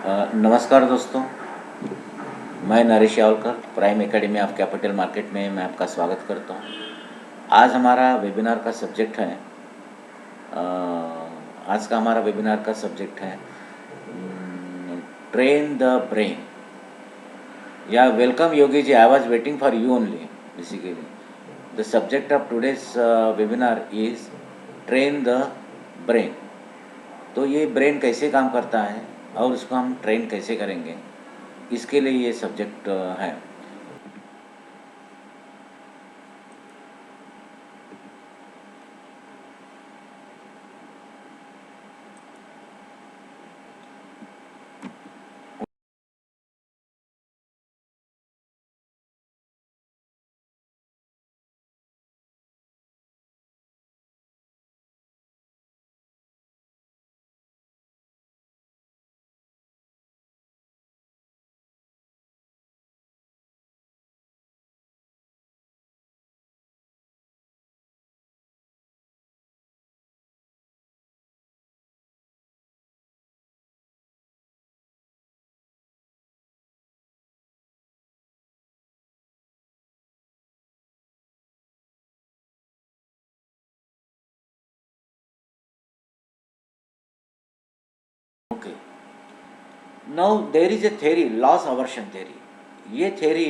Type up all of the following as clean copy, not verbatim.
नमस्कार दोस्तों, मैं Naresh Yawalkar prime academy of capital market में मैं आपका स्वागत करता हूँ। आज हमारा वेबिनार का सब्जेक्ट है आज का हमारा वेबिनार का सब्जेक्ट है ट्रेन द ब्रेन। या welcome Yogi ji, I was waiting for you only. Basically the subject of today's webinar is train the brain. तो ये ब्रेन कैसे काम करता है और उसको हम ट्रेन कैसे करेंगे, इसके लिए ये सब्जेक्ट है। Okay, now there is a theory, loss aversion theory. ये थ्योरी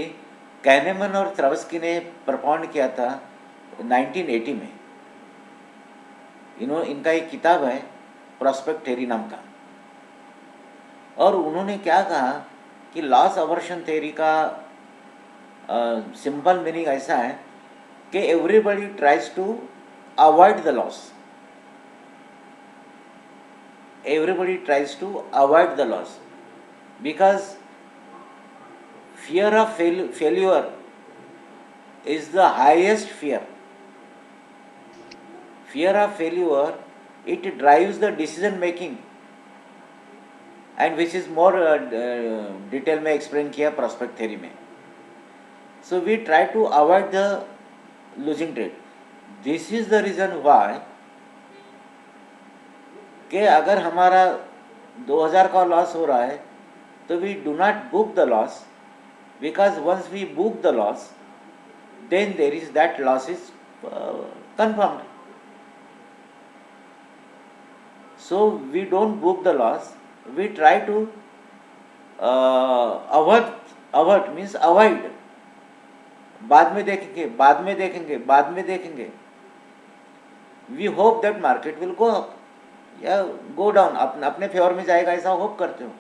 कैनेमन और त्रवस्की ने प्रपोंड किया था 1980 में। इनका एक किताब है प्रोस्पेक्ट थ्योरी नाम का। और उन्होंने क्या कहा कि लॉस अवर्शन थ्योरी का सिंपल मीनिंग ऐसा है कि everybody tries to avoid the loss. Everybody tries to avoid the loss because fear of failure is the highest fear. Fear of failure, it drives the decision making, and which is more detail में explain किया prospect theory में। So we try to avoid the losing trade. This is the reason why कि अगर हमारा 2000 का loss हो रहा है तो we do not book the loss, because once we book the loss, then there is that loss is confirmed. So we don't book the loss, we try to avert means avoid, बाद में देखेंगे, बाद में देखेंगे, बाद में देखेंगे। we hope that market will go up या go down, अपने फेवर में जाएगा ऐसा होप करते हो।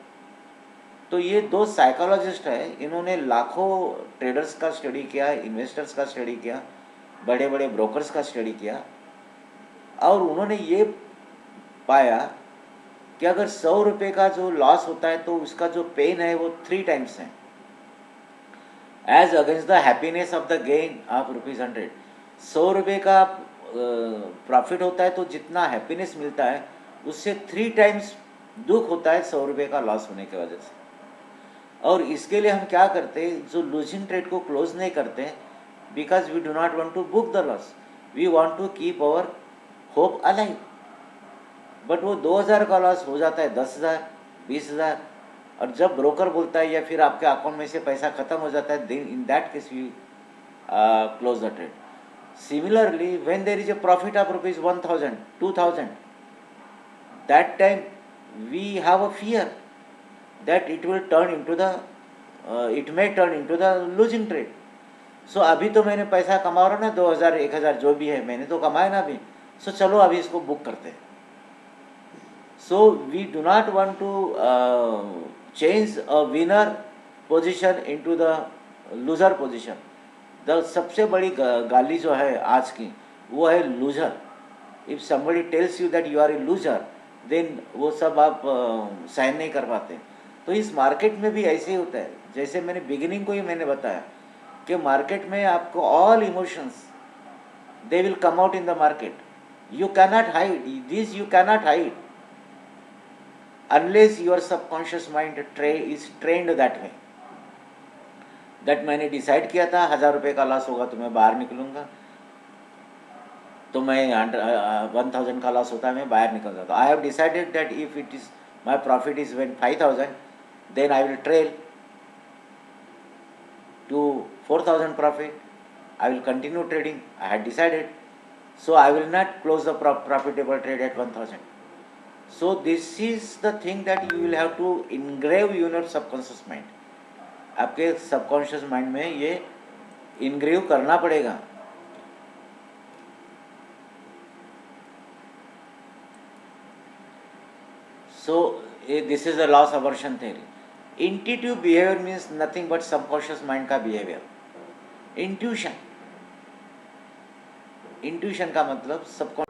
तो ये दो साइकोलॉजिस्ट है, इन्होंने लाखों ट्रेडर्स का स्टडी किया, इन्वेस्टर्स का स्टडी किया, बड़े बड़े ब्रोकर्स का स्टडी किया, और उन्होंने ये पाया कि अगर 100 रुपये का जो लॉस होता है तो उसका जो पेन है वो 3 टाइम्स है, as against the happiness of the gain of ₹100। 100 रुपये का प्रॉफिट होता है तो जितना हैप्पीनेस मिलता है उससे 3 टाइम्स दुख होता है 100 रुपये का लॉस होने की वजह से। और इसके लिए हम क्या करते हैं, जो लूजिंग ट्रेड को क्लोज नहीं करते, because we do not want to book the loss, we want to keep our hope alive. But वो 2000 का लॉस हो जाता है 10,000, 20,000, और जब ब्रोकर बोलता है या फिर आपके अकाउंट में से पैसा खत्म हो जाता है, then in that case we close the trade. Similarly when there is a profit of ₹1000, 2000, that time we have a fear that it will turn into the it may turn into the losing trade. So अभी तो मैंने पैसा कमा रहा ना, 2000 1000 जो भी है मैंने तो कमाया ना अभी, सो चलो अभी इसको बुक करते हैं। So we do not want to change a winner position into the loser position. The सबसे बड़ी गाली जो है आज की वो है loser. If somebody tells you that you are a loser, then वो सब आप साइन नहीं कर पाते। तो इस मार्केट में भी ऐसे ही होता है, जैसे मैंने बिगिनिंग को ही मैंने बताया कि मार्केट में आपको all emotions they will come out in the market. You cannot hide this, you cannot hide unless your subconscious mind is trend that way. That मैंने डिसाइड किया था 1000 रुपये का लॉस होगा तो मैं बाहर निकलूंगा, तो मैं 1000 का लॉस होता है मैं बाहर निकल जाता। I have decided that if it is my profit is when 5000, then I will trail to 4,000 profit. I will continue trading. I had decided. So I will not close the profitable trade at 1,000. So this is the thing that you will have to engrave in your subconscious mind. आपके subconscious mind में ये engrave करना पड़ेगा. So this is the loss aversion theory. Intuitive behavior means nothing but subconscious mind का behavior. Intuition का मतलब subconscious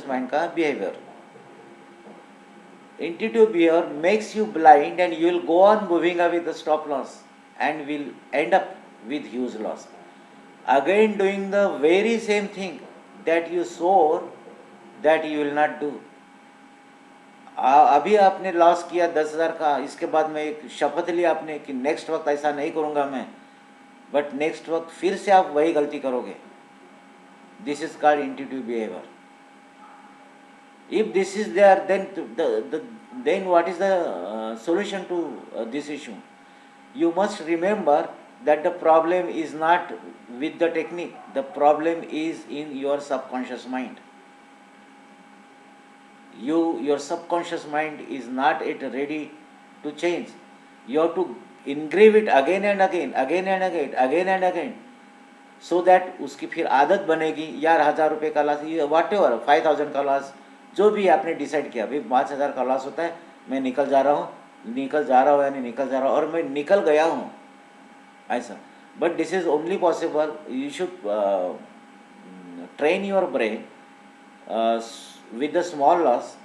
mind का behavior. Intuitive behavior makes you blind and you will go on moving away with the stop loss and will end up with huge loss. Again doing the very same thing that you swore that you will not do. अभी आपने loss किया 10,000 का, इसके बाद में एक शपथ लिया आपने कि नेक्स्ट वक्त ऐसा नहीं करूँगा मैं, बट नेक्स्ट वक्त फिर से आप वही गलती करोगे. This is called intuitive behaviour. If this is there, then what is the solution to this issue? You must remember that the problem is not with the technique. The problem is in your subconscious mind. Your subconscious mind is not yet ready to change. You have to engrave it again and again, so that उसकी फिर आदत बनेगी. यार 1,000 रुपये का loss, what ever 5,000 का loss, जो भी आपने डिसाइड किया, भाई 5,000 का लॉस होता है, मैं निकल जा रहा हूँ यानी निकल जा रहा हूँ और मैं निकल गया हूँ ऐसा. But this is only possible. You should train your brain with the small loss.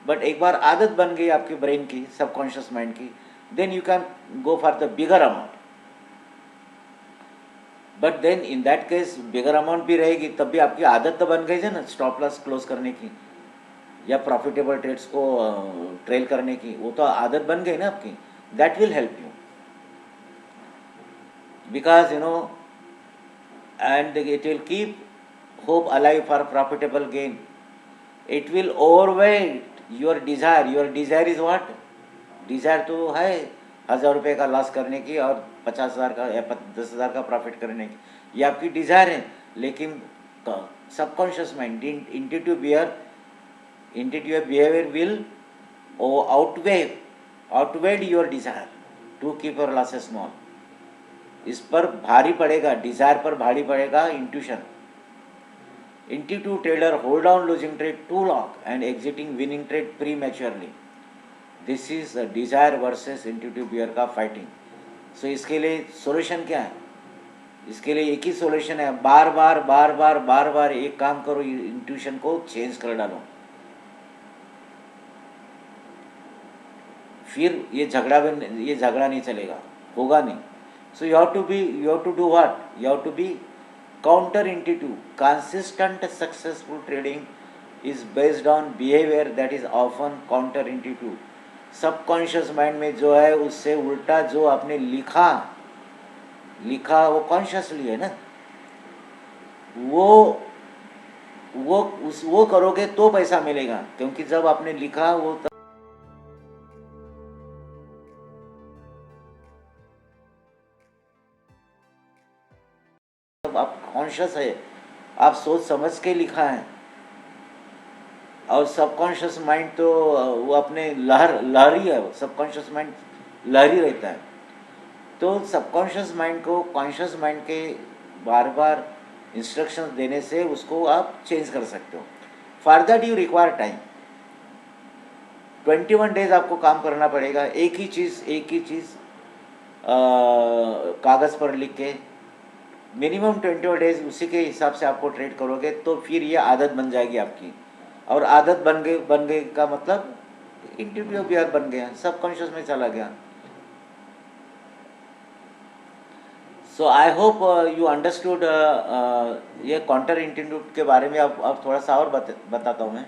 But एक बार आदत बन गई आपके ब्रेन की, सबकॉन्शियस माइंड की, then you can go for the bigger amount. But then in that case bigger amount भी रहेगी, तब भी आपकी आदत तो बन गई है ना स्टॉप लॉस क्लोज करने की या प्रॉफिटेबल ट्रेड्स को ट्रेल करने की. वो तो आदत बन गई ना आपकी. That will help you, because you know, and it will keep hope alive for profitable gain. It will overweight your desire. Your desire is what? Desire तो है 1,000 रुपये का लॉस करने की और 50,000 का या 10,000 का प्रॉफिट करने की, ये आपकी डिज़ायर है. लेकिन subconscious mind, intuitive behavior will outweigh your desire to keep your losses small. इस पर भारी पड़ेगा, डिज़ायर पर भारी पड़ेगा intuition. Intuitive trader hold on losing trade too long and exiting winning trade prematurely. This is a desire versus intuitive behavior का fighting. सो इसके लिए सोल्यूशन क्या है? इसके लिए एक ही सोल्यूशन है, बार बार एक काम करो, इंट्यूशन को चेंज कर डालो. फिर ये झगड़ा नहीं चलेगा, होगा नहीं. So you have to do what? You have to be counter intuitive. Consistent successful trading is based on behaviour that is often counter intuitive. Subconscious mind में जो है उससे उल्टा जो आपने लिखा वो कॉन्शियसली है ना, वो करोगे तो पैसा मिलेगा. क्योंकि जब आपने लिखा वो आप कॉन्शियस है, आप सोच समझ के लिखा है. और सबकॉन्शियस माइंड तो वो अपने लहरी है. सबकॉन्शियस माइंड लहरी रहता है. तो सबकॉन्शियस माइंड को कॉन्शियस माइंड के बार बार इंस्ट्रक्शंस देने से उसको आप चेंज कर सकते हो. For that you require time. 21 days आपको काम करना पड़ेगा. एक ही चीज़ कागज़ पर लिख के मिनिमम 21 डेज उसी के हिसाब से आपको ट्रेड करोगे तो फिर ये आदत बन जाएगी आपकी. और आदत बन गई का मतलब इंट्यूटिव बिहेवियर बन गया, सबकॉन्शियस में चला गया. सो आई होप यू अंडरस्टूड. ये काउंटर इंट्यूटिव के बारे में अब थोड़ा सा और बताता हूँ मैं.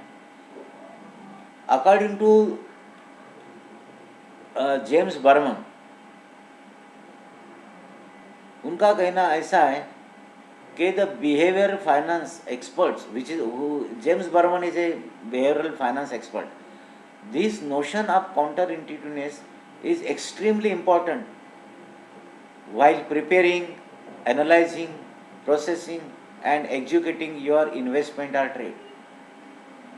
अकॉर्डिंग टू जेम्स बर्मन, उनका कहना ऐसा है कि the behavioral finance experts, which is who James Berman is a behavioral finance expert. This notion of counterintuitiveness is extremely important while preparing, analyzing, processing, and executing your investment or trade.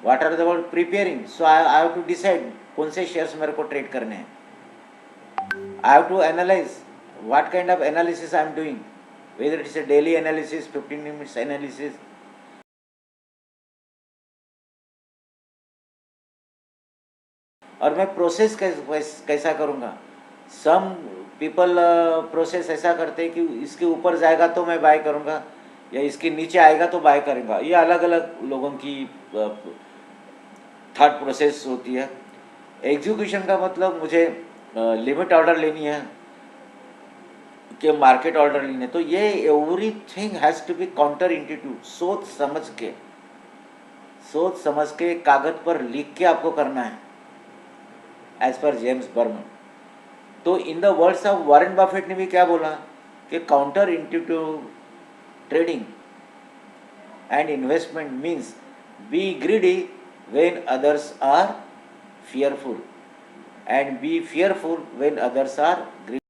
What are the word preparing? So I have to decide कौन से shares मेरे को trade करने हैं. I have to analyze what kind of analysis I am doing, whether it is a daily analysis, 15 minutes analysis. और मैं process कैसा करूँगा. सम पीपल प्रोसेस ऐसा करते हैं कि इसके ऊपर जाएगा तो मैं बाय करूँगा या इसके नीचे आएगा तो बाय करूँगा. ये अलग अलग लोगों की थॉट प्रोसेस होती है. एग्जीक्यूशन का मतलब मुझे लिमिट ऑर्डर लेनी है कि मार्केट ऑर्डर लेनी है. तो ये everything has to be counter intuitive. सोच समझ के कागज पर लिख के आपको करना है एज पर जेम्स बर्मन. तो in the words of Warren Buffett ने भी क्या बोला कि counter intuitive trading and investment means B greedy when others are fearful and be fearful when others are greedy.